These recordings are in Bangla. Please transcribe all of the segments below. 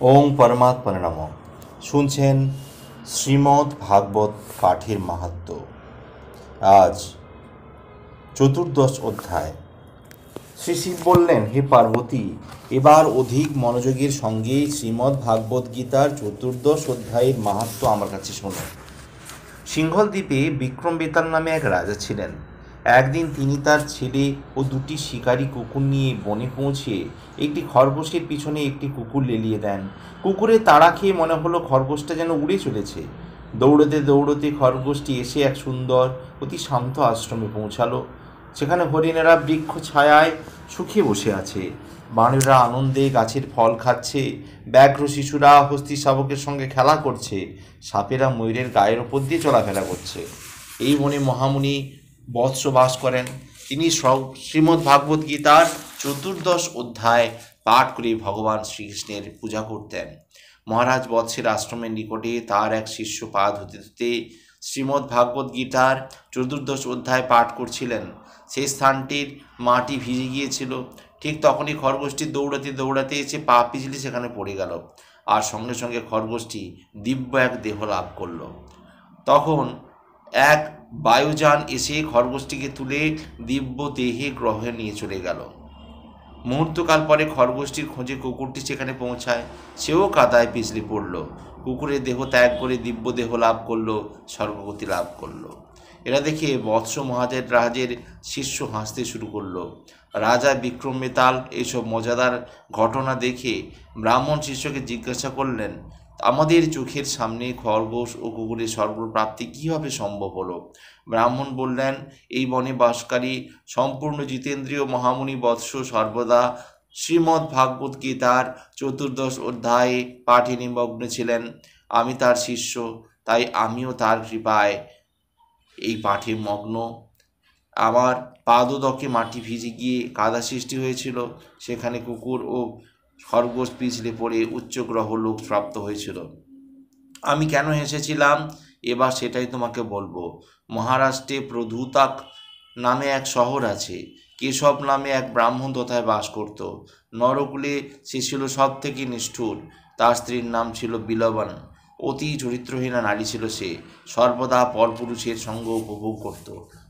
ওং পরমাত্মনে নমঃ। শুনছেন শ্রীমদ্ ভাগবত পাঠের মাহাত্ম্য। আজ চতুর্দশ অধ্যায়। শ্রী শিব বললেন, হে পার্বতী, এবার অধিক মনোযোগের সঙ্গে শ্রীমদ্ ভাগবত গীতার চতুর্দশ অধ্যায়ের মাহাত্ম্য আমার কাছে শোনো। সিংহল দ্বীপে বিক্রম বেতাল নামে এক রাজা ছিলেন। একদিন তিনি তার ছেলে ও দুটি শিকারী কুকুর নিয়ে বনে পৌঁছে একটি খরগোশের পিছনে একটি কুকুর লেলিয়ে দেন। কুকুরের তাড়া খেয়ে মনে হলো খরগোশটা যেন উড়ে চলেছে। দৌড়তে দৌড়তে খরগোশটি এসে এক সুন্দর অতি শান্ত আশ্রমে পৌঁছালো। সেখানে হরিণেরা বৃক্ষ ছায়ায় সুখে বসে আছে, বানরেরা আনন্দে গাছের ফল খাচ্ছে, ব্যাঘ্র শিশুরা হস্তি শাবকের সঙ্গে খেলা করছে, সাপেরা ময়ূরের গায়ের ওপর দিয়ে চলাফেরা করছে। এই বনে মহামুনি বৎস বাস করেন। তিনি শ্রীমদ্ ভাগবত গীতার চতুর্দশ অধ্যায় পাঠ করে ভগবান শ্রীকৃষ্ণের পূজা করতেন। মহারাজ বৎসের আশ্রমের নিকটে তার এক শিষ্য পা ধুতে ধুতে শ্রীমদ্ ভাগবত গীতার চতুর্দশ অধ্যায় পাঠ করছিলেন। সেই স্থানটির মাটি ভিজে গিয়েছিল। ঠিক তখনই খরগোশটি দৌড়াতে দৌড়াতে এসে পা পিছলে সেখানে পড়ে গেল, আর সঙ্গে সঙ্গে খরগোশটি দিব্য এক দেহ লাভ করল। তখন এক বায়ুযান এসে খরগোশটিকে তুলে দিব্য দেহে গ্রহে নিয়ে চলে গেল। মুহূর্তকাল পরে খরগোশটির খোঁজে কুকুরটি সেখানে পৌঁছায়। সেও কাদায় পিছলে পড়ল, কুকুরের দেহ ত্যাগ করে দিব্য দেহ লাভ করল, স্বর্গগতি লাভ করল। এরা দেখে বৎস মহাজের রাজের শিষ্য হাসতে শুরু করলো। রাজা বিক্রম বেতাল এইসব মজাদার ঘটনা দেখে ব্রাহ্মণ শিষ্যকে জিজ্ঞাসা করলেন, আমাদের চোখের সামনে খরগোশ ও কুকুরের স্বর্গপ্রাপ্তি কীভাবে সম্ভব হলো? ব্রাহ্মণ বললেন, এই বনে বাসকারী সম্পূর্ণ জিতেন্দ্রীয় মহামুনি বৎস সর্বদা শ্রীমদ্ ভাগবত গীতার চতুর্দশ অধ্যায়ে পাঠে নিমগ্ন ছিলেন। আমি তার শিষ্য, তাই আমিও তার কৃপায় এই পাঠে মগ্ন। আমার পাদদকে মাটি ভিজে গিয়ে কাদা সৃষ্টি হয়েছিল, সেখানে কুকুর ও খরগোশ পিছলে পড়ে উচ্চ গ্রহ লোক প্রাপ্ত হয়েছিল। আমি কেন হেসেছিলাম এবার সেটাই তোমাকে বলবো। মহারাষ্ট্রে প্রধুতাক নামে এক শহর আছে। কেশব নামে এক ব্রাহ্মণ তথায় বাস করত। নরকুলে সে ছিল সব থেকে নিষ্ঠুর। তার স্ত্রীর নাম ছিল বিলবন। অতি চরিত্রহীনা নারী ছিল সে, সর্বদা পরপুরুষের সঙ্গ উপভোগ করত।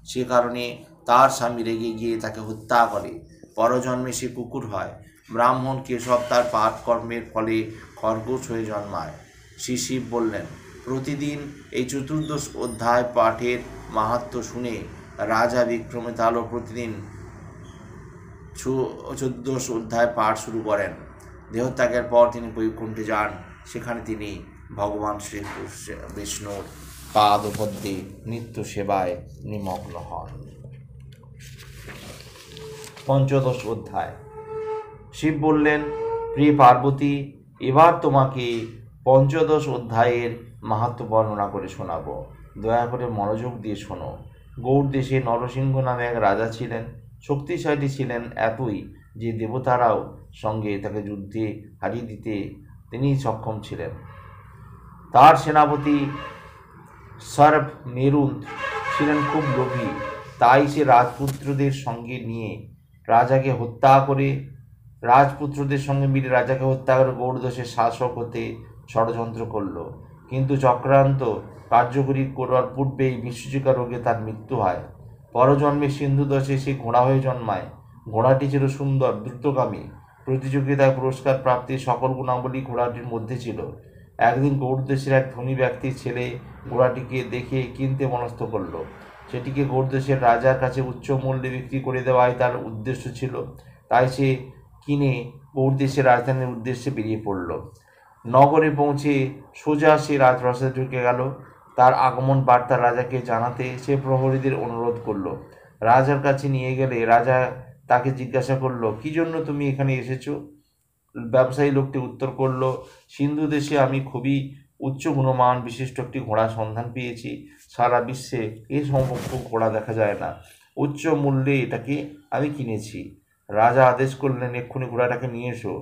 সে কারণে তার স্বামী রেগে গিয়ে তাকে হত্যা করে। পরজন্মে সে কুকুর হয়। ব্রাহ্মণ কেশব তার পাপকর্মের ফলে খরগোশ হয়ে জন্মায়। শ্রী শিব বললেন, প্রতিদিন এই চতুর্দশ অধ্যায় পাঠের মাহাত্ম্য শুনে রাজা বিক্রমবেতালও প্রতিদিন চতুর্দশ অধ্যায় পাঠ শুরু করেন। দেহত্যাগের পর তিনি বৈকুণ্ঠে যান। সেখানে তিনি ভগবান শ্রীকৃষ্ণ বিষ্ণুর পাদপদ্মে নিত্য সেবায় নিমগ্ন হন। পঞ্চদশ অধ্যায়। শিব বললেন, প্রিয় পার্বতী, এবার তোমাকে পঞ্চদশ অধ্যায়ের মাহাত্ম্য বর্ণনা করে শোনাব। দয়া করে মনোযোগ দিয়ে শোনো। গৌড় দেশে নরসিংহ নামে এক রাজা ছিলেন। শক্তিশালী ছিলেন এতই যে দেবতারাও সঙ্গে তাকে যুদ্ধে হারিয়ে দিতে তিনি সক্ষম ছিলেন। তার সেনাপতি সর্ব মেরুন্দ ছিলেন খুব লোভী। তাই সে রাজপুত্রদের সঙ্গে নিয়ে রাজাকে হত্যা করে গৌড়দেশের শাসক হতে ষড়যন্ত্র করল। কিন্তু চক্রান্ত কার্যকরী করার পূর্বেই বিশ্বজিকা রোগে তার মৃত্যু হয়। পরজন্মে সিন্ধু দেশে সে ঘোড়া হয়ে জন্মায়। ঘোড়াটি ছিল সুন্দর, দ্রুতগামী। প্রতিযোগিতায় পুরস্কার প্রাপ্তির সকল গুণাবলী ঘোড়াটির মধ্যে ছিল। একদিন গৌড়দেশের এক ধনী ব্যক্তির ছেলে ঘোড়াটিকে দেখে কিনতে মনস্থ করল। সেটিকে গৌড়দেশের রাজার কাছে উচ্চ মূল্যে বিক্রি করে দেওয়াই তার উদ্দেশ্য ছিল। তাই সে কিনে গৌড়দেশের রাজধানীর উদ্দেশ্যে বেরিয়ে পড়ল। নগরে পৌঁছে সোজা সে রাজপ্রাসাদে ঢুকে গেল। তার আগমন বার্তা রাজাকে জানাতে সে প্রহরীদের অনুরোধ করল। রাজার কাছে নিয়ে গেলে রাজা তাকে জিজ্ঞাসা করল, কি জন্য তুমি এখানে এসেছো? ব্যবসায়ী লোকটি উত্তর করল, সিন্ধু দেশে আমি খুবই উচ্চ গুণমান বিশিষ্ট একটি ঘোড়ার সন্ধান পেয়েছি। সারা বিশ্বে এ সমস্ত ঘোড়া দেখা যায় না। উচ্চ মূল্যে এটাকে আমি কিনেছি। রাজা আদেশ করলেন, এক্ষুনি ঘোড়াটাকে নিয়ে এসো।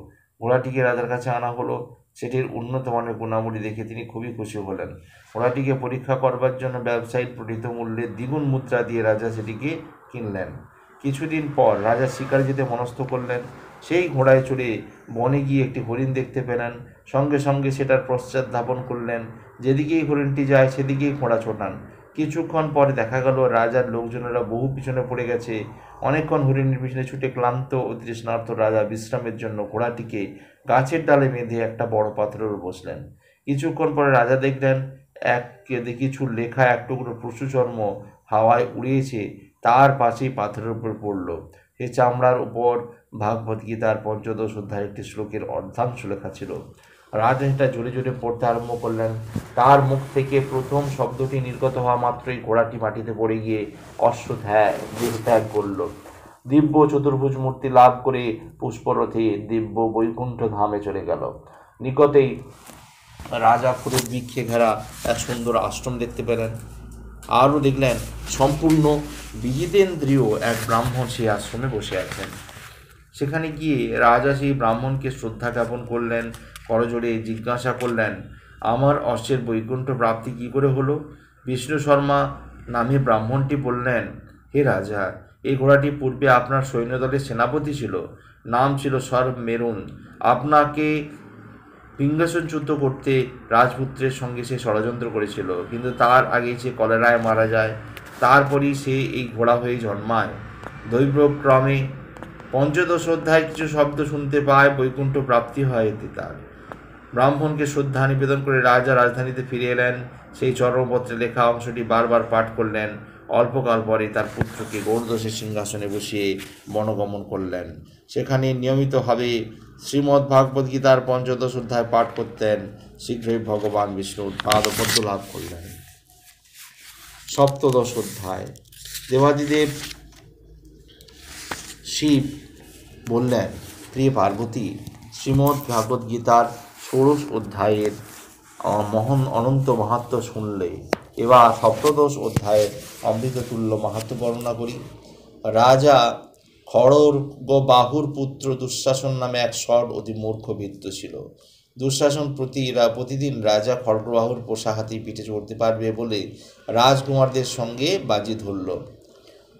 ঘোড়াটিকে রাজার কাছে আনা হলো। সেটির উন্নত মানের গুণাবলী দেখে তিনি খুবই খুশি হলেন। ঘোড়াটিকে পরীক্ষা করবার জন্য ব্যবসায়ীর প্রণীত মূল্যে দ্বিগুণ মুদ্রা দিয়ে রাজা সেটিকে কিনলেন। কিছুদিন পর রাজা শিকারে যেতে মনস্থ করলেন। সেই ঘোড়ায় চড়ে বনে গিয়ে একটি হরিণ দেখতে পেলেন। সঙ্গে সঙ্গে সেটার পশ্চাৎ ধাবন করলেন। যেদিকেই হরিণটি যায় সেদিকেই ঘোড়া ছোটান। কিছুক্ষণ পরে দেখা গেল রাজার লোকজনেরা বহু পিছনে পড়ে গেছে। অনেকক্ষণ হরিণের পিছনে ছুটে ক্লান্ত ও তৃষ্ণার্ত রাজা বিশ্রামের জন্য ঘোড়াটিকে গাছের ডালে বেঁধে একটা বড় পাথরের উপর বসলেন। কিছুক্ষণ পরে রাজা দেখলেন কিছু লেখা এক টুকরো পশু চর্ম হাওয়ায় উড়িয়েছে, তার পাশেই পাথরের উপর পড়ল। সেই চামড়ার উপর ভাগবত গীতার পঞ্চদশ অধ্যায়ের একটি শ্লোকের অর্ধাংশ লেখা ছিল। রাজা সেটা জোরে জোরে পড়তে আরম্ভ করলেন। তার মুখ থেকে প্রথম শব্দটি নির্গত হওয়া মাত্রই ঘোড়াটি মাটিতে পড়ে গিয়ে দেহত্যাগ করল। দিব্য চতুর্ভুজ মূর্তি লাভ করে পুষ্পরথে দিব্য বৈকুণ্ঠ ধামে চলে গেল। নিকটেই রাজা ফুলের বৃক্ষে ঘেরা এক সুন্দর আশ্রম দেখতে পেলেন। আরও দেখলেন সম্পূর্ণ বিজিতেন্দ্রীয় এক ব্রাহ্মণ সেই আশ্রমে বসে আছেন। সেখানে গিয়ে রাজা সেই ব্রাহ্মণকে শ্রদ্ধা জ্ঞাপন করলেন, করজোড়ে জিজ্ঞাসা করলেন, আমার অশ্বের বৈকুণ্ঠ প্রাপ্তি কী করে হলো? বিষ্ণু শর্মা নামে ব্রাহ্মণটি বললেন, হে রাজা, এই ঘোড়াটি পূর্বে আপনার সৈন্যদলের সেনাপতি ছিল, নাম ছিল সর্ব মেরুন। আপনাকে সিংহাসনচ্যুত করতে রাজপুত্রের সঙ্গে সে ষড়যন্ত্র করেছিল, কিন্তু তার আগে সে কলেরায় মারা যায়। তারপরই সে এই ঘোড়া হয়ে জন্মায়। দৈবক্রমে পঞ্চদশ অধ্যায় কিছু শব্দ শুনতে পায়, বৈকুণ্ঠ প্রাপ্তি হয় এতে তার। ব্রাহ্মণকে শ্রদ্ধা নিবেদন করে রাজা রাজধানীতে ফিরে এলেন। সেই চর্মপত্রে লেখা অংশটি বারবার পাঠ করলেন। অল্পকাল পরে তার পুত্রকে গৌড়দশের সিংহাসনে বসিয়ে বনগমন করলেন। সেখানে নিয়মিতভাবে শ্রীমদ্ ভাগবত গীতার পঞ্চদশ অধ্যায় পাঠ করতেন। শীঘ্রই ভগবান বিষ্ণুর পাদপদ্ম লাভ করলেন। সপ্তদশ অধ্যায়। দেবাদিদেব শিব বললেন, প্রিয় পার্বতী, শ্রীমদ্ ভাগবত গীতার ষোড়শ অধ্যায়ের অনন্ত মাহাত্ম্য শুনলে। এবার সপ্তদশ অধ্যায়ের অমৃততুল্য মাহাত্ম্য বর্ণনা করি। রাজা খড়গবাহুর পুত্র দুঃশাসন নামে এক সৎ অতি মূর্খ বৃদ্ধ ছিল। দুঃশাসন প্রতিদিন রাজা খড়গবাহুর পোষা হাতির পিঠে চড়তে পারবে বলে রাজকুমারদের সঙ্গে বাজি ধরল।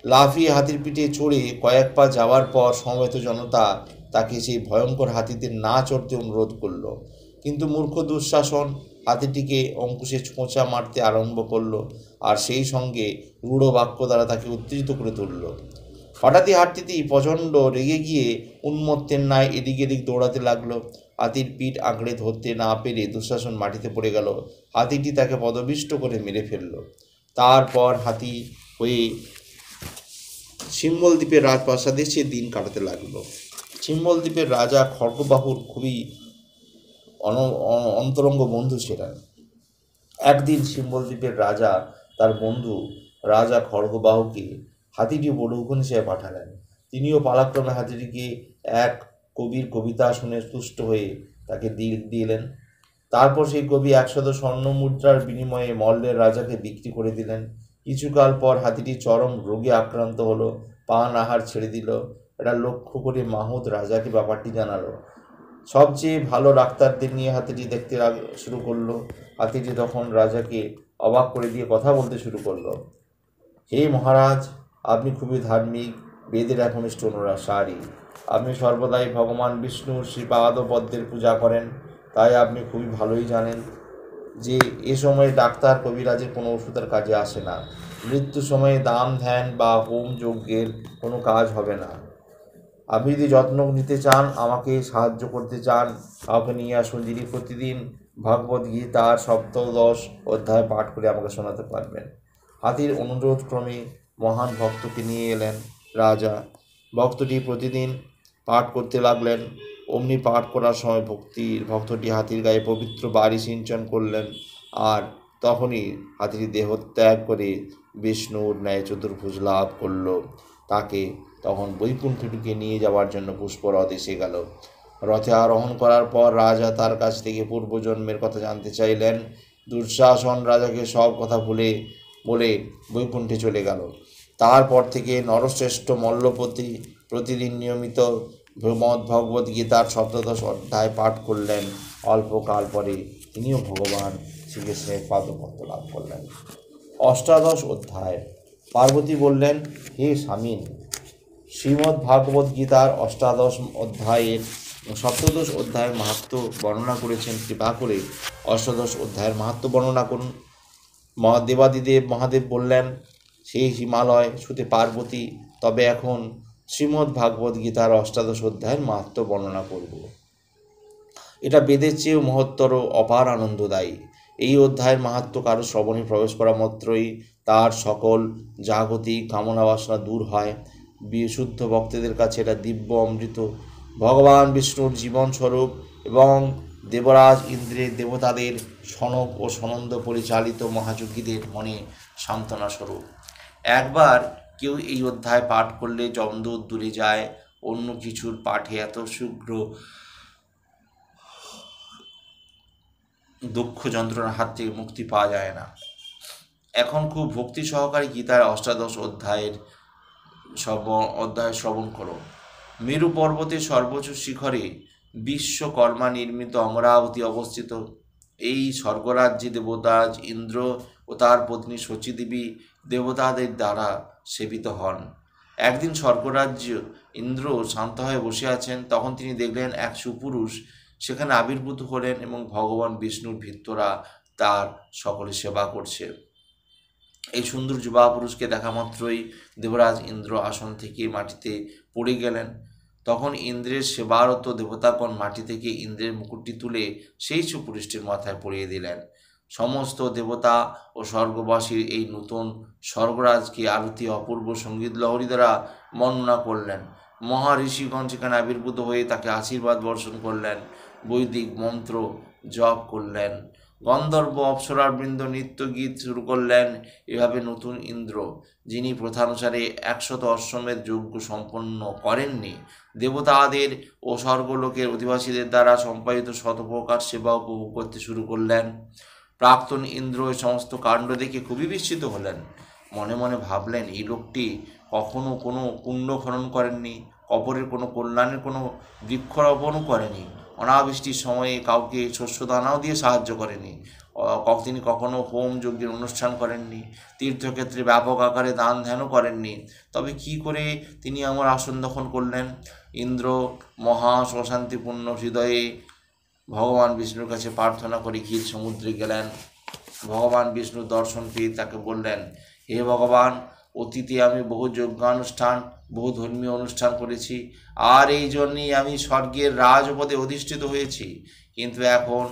লাফিয়ে হাতির পিঠে চড়ে কয়েক পা যাওয়ার পর সমবেত জনতা তাকে সেই ভয়ঙ্কর হাতিতে না চড়তে অনুরোধ করল। কিন্তু মূর্খ দুঃশাসন হাতিটিকে অঙ্কুশে ছোঁচা মারতে আরম্ভ করল, আর সেই সঙ্গে রূঢ় বাক্য দ্বারা তাকে উত্তেজিত করে তুলল। হঠাৎই হাতিটি প্রচণ্ড রেগে গিয়ে উন্মত্তের ন্যায় এদিক এদিক দৌড়াতে লাগলো। হাতির পিঠ আঁকড়ে ধরতে না পেরে দুঃশাসন মাটিতে পড়ে গেল। হাতিটি তাকে পদবিষ্ট করে মেরে ফেলল। তারপর হাতি হয়ে সিম্বল দ্বীপের রাজপ্রাসাদে সে দিন কাটাতে লাগলো। সিম্বল দ্বীপের রাজা খড়গবাহুর খুবই অন্তরঙ্গ বন্ধু ছিলেন। একদিন সিম্বল দ্বীপের রাজা তার বন্ধু রাজা খড়গবাহুকে হাতিটি বধূগণ হিসেবে পাঠালেন। তিনিও পালাক্রমে হাতিটিকে এক কবির কবিতা শুনে তুষ্ট হয়ে তাকে দিলেন। তারপর সেই কবি 100 স্বর্ণ মুদ্রার বিনিময়ে মল্লের রাজাকে বিক্রি করে দিলেন। কিছুকাল পর হাতিটি চরম রোগে আক্রান্ত হলো, পান আহার ছেড়ে দিল। এটা লক্ষ্য করে মাহুত রাজাকে ব্যাপারটি জানালো। সবচেয়ে ভালো ডাক্তারদের নিয়ে হাতিটি দেখতে শুরু করলো। হাতিটি তখন রাজাকে অবাক করে দিয়ে কথা বলতে শুরু করলো। হে মহারাজ, আপনি খুবই ধার্মিক, বেদের একনিষ্ঠ অনুসারী। আপনি সর্বদাই ভগবান বিষ্ণুর শ্রীপাদ পদ্মের পূজা করেন, তাই আপনি খুবই ভালোই জানেন যে এ সময় ডাক্তার কবিরাজের কোনো ওষুধের কাজে আসে না। মৃত্যু সময়ে দান ধ্যান বা হোম যজ্ঞের কোনো কাজ হবে না। আপনি যদি যত্ন নিতে চান, আমাকে সাহায্য করতে চান, কাউকে নিয়ে আসুন যিনি প্রতিদিন ভগবদ গীতার সপ্তদশ অধ্যায় পাঠ করে আমাকে শোনাতে পারবেন। হাতির অনুরোধ ক্রমে মহান ভক্তকে নিয়ে এলেন রাজা। ভক্তটি প্রতিদিন পাঠ করতে লাগলেন। অমনি পাঠ করার সময় ভক্তটি হাতির গায়ে পবিত্র বাড়ি সিঞ্চন করলেন, আর তখনই হাতিটি দেহত্যাগ করে বিষ্ণুর ন্যায় চতুর্ভুজ লাভ করল। তাকে তখন বৈকুণ্ঠটিকে নিয়ে যাওয়ার জন্য পুষ্পরথ এসে গেল। রথে আরোহণ করার পর রাজা তার কাছ থেকে পূর্বজন্মের কথা জানতে চাইলেন। দুঃশাসন রাজাকে সব কথা বলে বৈকুণ্ঠে চলে গেল। তারপর থেকে নরশ্রেষ্ঠ মল্লপতি প্রতিদিন নিয়মিত ভগবদ গীতার সপ্তদশ অধ্যায় পাঠ করলেন। অল্পকাল পরে তিনিও ভগবান শ্রীকৃষ্ণের পাদপদ্ম লাভ করলেন। অষ্টাদশ অধ্যায়। পার্বতী বললেন, হে স্বামীন, শ্রীমদ্ ভাগবত গীতার অষ্টাদশ অধ্যায়ের সপ্তদশ অধ্যায়ের মাহাত্ম্য বর্ণনা করেছেন। কৃপা করে অষ্টাদশ অধ্যায়ের মাহাত্ম্য বর্ণনা করুন। দেবাদিদেব মহাদেব বললেন, সেই হিমালয় ছুতে পার্বতী, তবে এখন শ্রীমদ্ ভাগবত গীতার অষ্টাদশ অধ্যায়ের মাহাত্ম্য বর্ণনা করব। এটা বেদের চেয়েও মহত্তর, অপার আনন্দদায়ী। এই অধ্যায়ের মাহাত্ম্য কারো শ্রবণে প্রবেশ করা মাত্রই তার সকল জাগতিক কামনা বাসনা দূর হয়। বিশুদ্ধ ভক্তদের কাছে এটা দিব্য অমৃত, ভগবান বিষ্ণুর জীবনস্বরূপ এবং দেবরাজ ইন্দ্রের দেবতাদের সনক ও সনন্দ পরিচালিত মহাযোগীদের মনে সান্ত্বনা স্বরূপ। একবার কেউ এই অধ্যায় পাঠ করলে যমদূত দূরে যায়। অন্য কিছুর পাঠে এত শীঘ্র দুঃখ যন্ত্রণার হাত থেকে মুক্তি পাওয়া যায় না। এখন খুব ভক্তি সহকারে গীতার অষ্টাদশ অধ্যায় শ্রবণ করো। মেরু পর্বতের সর্বোচ্চ শিখরে বিশ্বকর্মা নির্মিত অমরাবতী অবস্থিত। এই স্বর্গরাজ্যে দেবতাজ ইন্দ্র ও তার পত্নী শচীদেবী দেবতাদের দ্বারা সেবিত হন। একদিন স্বর্গরাজ্য ইন্দ্র শান্ত হয়ে বসে আছেন, তখন তিনি দেখলেন এক সুপুরুষ সেখানে আবির্ভূত হলেন এবং ভগবান বিষ্ণুর ভৃত্যরা তার সকলে সেবা করছে। এই সুন্দর যুবা পুরুষকে দেখা মাত্রই দেবরাজ ইন্দ্র আসন থেকে মাটিতে পড়ে গেলেন। তখন ইন্দ্রের সেবারত দেবতাগণ মাটি থেকে ইন্দ্রের মুকুটটি তুলে সেই সুপুরুষটির মাথায় পরিয়ে দিলেন। সমস্ত দেবতা ও স্বর্গবাসীর এই নতুন স্বর্গরাজকে আরতি অপূর্ব সঙ্গীত লহরী দ্বারা বর্ণনা করলেন। মহাঋষিগণ সেখানে আবির্ভূত হয়ে তাকে আশীর্বাদ বর্ষণ করলেন, বৈদিক মন্ত্র জপ করলেন। গন্ধর্ব অপ্সরার বৃন্দ নৃত্য গীত শুরু করলেন। এভাবে নতুন ইন্দ্র, যিনি প্রথানুসারে 100 অশ্বমেধ যজ্ঞ সম্পন্ন করেননি, দেবতাদের ও স্বর্গলোকের অধিবাসীদের দ্বারা সম্পাদিত শতপ্রকার সেবা উপভোগ করতে শুরু করলেন। প্রাক্তন ইন্দ্র এই সমস্ত কাণ্ড দেখে খুবই বিস্মিত হলেন। মনে মনে ভাবলেন, এই লোকটি কখনো কোনো কুণ্ড খনন করেননি, অপরের কোনো কল্যাণের কোনো বৃক্ষরোপণও করেনি, অনাবৃষ্টির সময়ে কাউকে শস্য দানাও দিয়ে সাহায্য করেনি, তিনি কখনো হোম যজ্ঞের অনুষ্ঠান করেননি, তীর্থক্ষেত্রে ব্যাপক আকারে দান ধ্যানও করেননি। তবে কি করে তিনি আমার আসন দখল করলেন? ইন্দ্র মহা অশান্তিপূর্ণ হৃদয়ে ভগবান বিষ্ণুর কাছে প্রার্থনা করে ক্ষীর সমুদ্রে গেলেন। ভগবান বিষ্ণুর দর্শন পেয়ে তাকে বললেন, হে ভগবান, অতীতে আমি বহু যজ্ঞানুষ্ঠান, বহু ধর্মীয় অনুষ্ঠান করেছি, আর এই জন্যেই আমি স্বর্গের রাজপদে অধিষ্ঠিত হয়েছি। কিন্তু এখন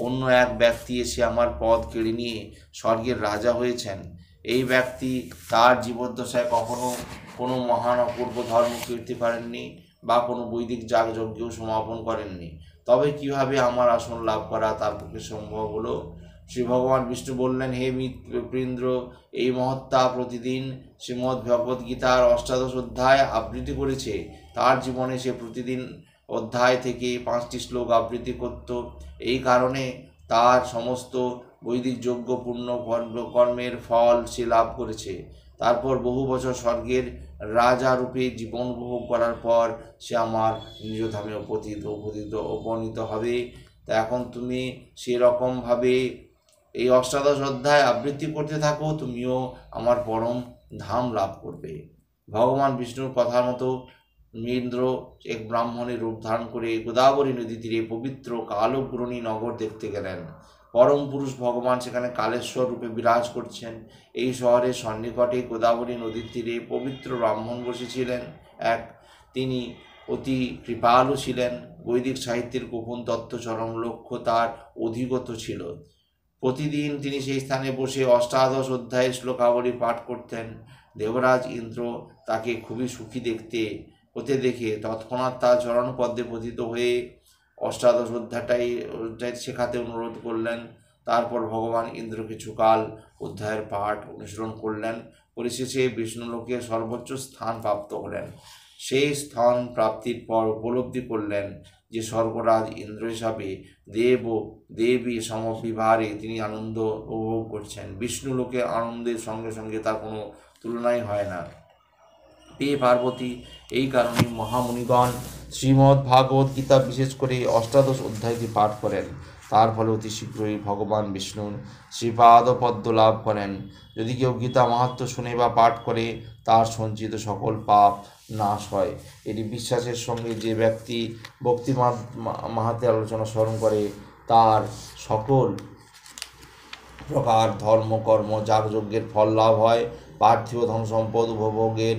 অন্য এক ব্যক্তি এসে আমার পদ কেড়ে নিয়ে স্বর্গের রাজা হয়েছেন। এই ব্যক্তি তার জীবদ্দশায় কখনো কোনো মহান অপূর্ব ধর্ম কীর্তি করেননি বা কোনো বৈদিক যাগযজ্ঞও সমাপন করেননি। তবে কিভাবে আমার আসন লাভ করা তার পক্ষে সম্ভব হলো? শ্রী ভগবান বিষ্ণু বললেন, হে মিত্রেন্দ্র, এই মহাত্মা প্রতিদিন শ্রীমদ্ ভগবদ্ গীতার অষ্টাদশ অধ্যায় আবৃত্তি করেছে। তার জীবনে সে প্রতিদিন অধ্যায় থেকে 5টি শ্লোক আবৃত্তি করত। এই কারণে তার সমস্ত বৈদিক যজ্ঞ পূর্ণ কর্মের ফল সে লাভ করেছে। তারপর বহু বছর স্বর্গের রাজা রূপে জীবন উপভোগ করার পর সে আমার নিজ ধামে উপনীত হবে। তা এখন তুমি সেরকমভাবে এই অষ্টাদশ অধ্যায় আবৃত্তি করতে থাকো, তুমিও আমার পরম ধাম লাভ করবে। ভগবান বিষ্ণুর কথার মতো ইন্দ্র এক ব্রাহ্মণের রূপ ধারণ করে গোদাবরী নদী তীরে পবিত্র কালগ্রণী নগর দেখতে গেলেন। পরম পুরুষ ভগবান সেখানে কালেশ্বর রূপে বিরাজ করছেন। এই শহরের সন্নিকটে গোদাবরী নদীর তীরে পবিত্র ব্রাহ্মণ বসেছিলেন এক। তিনি অতি কৃপালু ছিলেন। বৈদিক সাহিত্যের গোপন তত্ত্ব চরম লক্ষ্য তার অধিগত ছিল। প্রতিদিন তিনি সেই স্থানে বসে অষ্টাদশ অধ্যায়ের শ্লোকাবলী পাঠ করতেন। দেবরাজ ইন্দ্র তাকে খুবই সুখী হতে দেখে তৎক্ষণাৎ তার চরণপদ্মে পতিত হয়ে অষ্টাদশ অধ্যায় শেখাতে অনুরোধ করলেন। তারপর ভগবান ইন্দ্র কিছুকাল অধ্যায়ের পাঠ অনুসরণ করলেন। পরিশেষে বিষ্ণুলোকে সর্বোচ্চ স্থান প্রাপ্ত হলেন। সেই স্থান প্রাপ্তির পর উপলব্ধি করলেন যে স্বর্গরাজ ইন্দ্র হিসাবে দেব ও দেবী সমবিভারে তিনি আনন্দ উপভোগ করছেন। বিষ্ণুলোকের আনন্দের সঙ্গে সঙ্গে তার কোনো তুলনাই হয় না। হে পার্বতী, এই কারণে মহামুনিগণ শ্রীমদ্ ভাগবত গীতা বিশেষ করে অষ্টাদশ অধ্যায়টি পাঠ করেন। তার ফলে অতি শীঘ্রই ভগবান বিষ্ণুর শ্রীপাদপদ্ম লাভ করেন। যদি কেউ গীতা মাহাত্ম্য শুনে বা পাঠ করে, তার সঞ্চিত সকল পাপ নাশ হয়। এটি বিশ্বাসের সঙ্গে যে ব্যক্তি ভক্তি মাহাত্ম্যের আলোচনা স্মরণ করে, তার সকল প্রকার ধর্মকর্ম যাগযজ্ঞের ফল লাভ হয়। পার্থিব ধন সম্পদ উপভোগের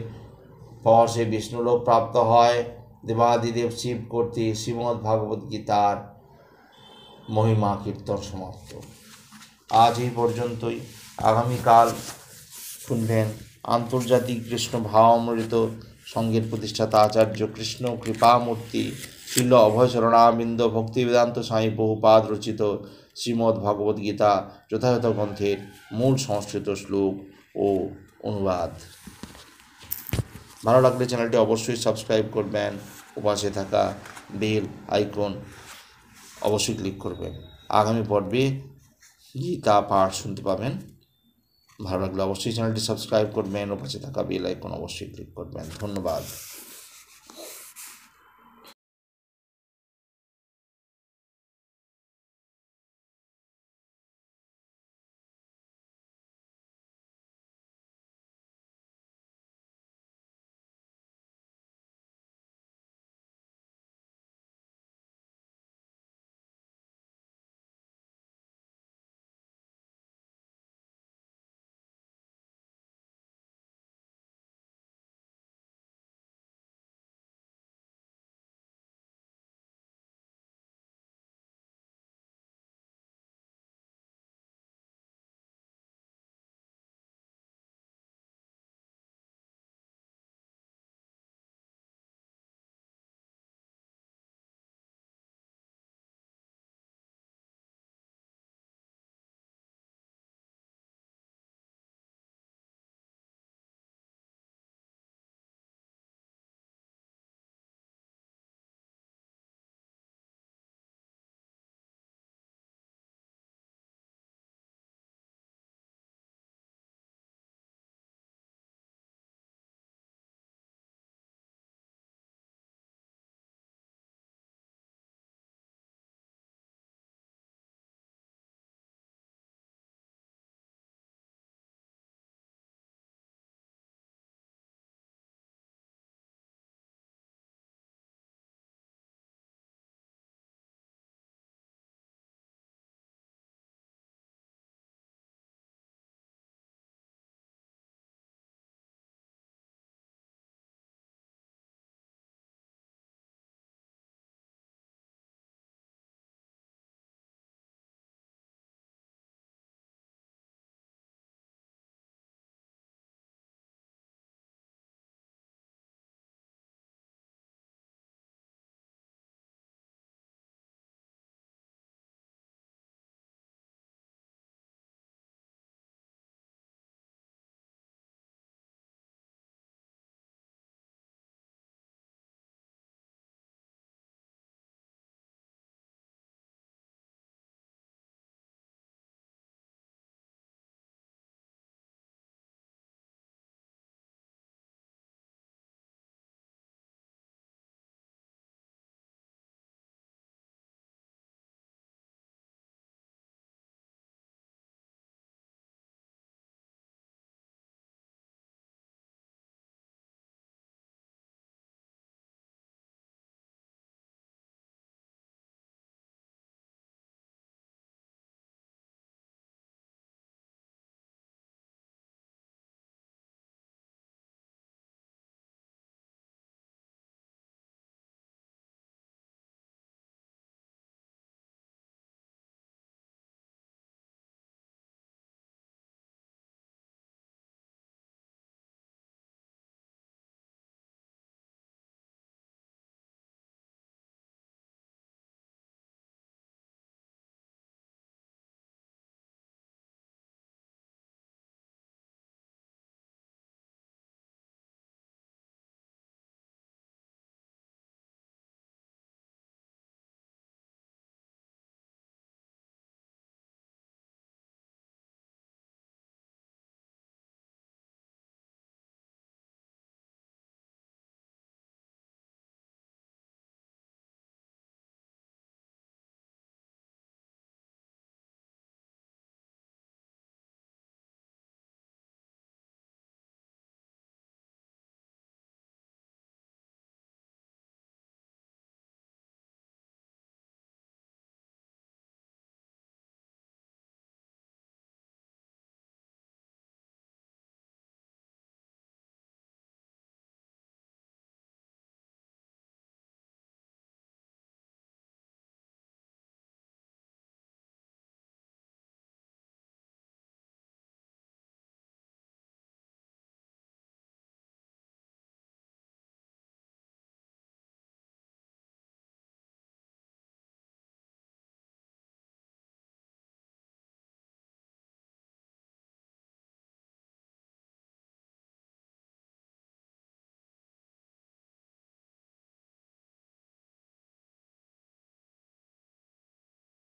পর সে বিষ্ণুলোক প্রাপ্ত হয়। দেবাদিদেব শিব কর্তৃক শ্রীমদ্ ভাগবত গীতার মহিমা কীর্তন সমাপ্ত। আজ এই পর্যন্তই। আগামীকাল শুনবেন আন্তর্জাতিক কৃষ্ণ ভাবামৃত সংঘের প্রতিষ্ঠাতা আচার্য কৃষ্ণ কৃপামূর্তি শিল অভয়চরণাবিন্দ ভক্তিবেদান্ত স্বামী বহুপাদ রচিত শ্রীমদ্ ভগবদ গীতা যথাযথ গ্রন্থের মূল সংস্কৃত শ্লোক ও অনুবাদ। ভালো লাগলে চ্যানেলটি অবশ্যই সাবস্ক্রাইব করবেন ও পাশে থাকা বেল আইকন অবশ্যই ক্লিক করবেন। আগামী পর্বে গীতা পাঠ শুনতে পাবেন। ভালো লাগলে অবশ্যই চ্যানেলটি সাবস্ক্রাইব করবেন ও পাশে থাকা বেল আইকন অবশ্যই ক্লিক করবেন। ধন্যবাদ।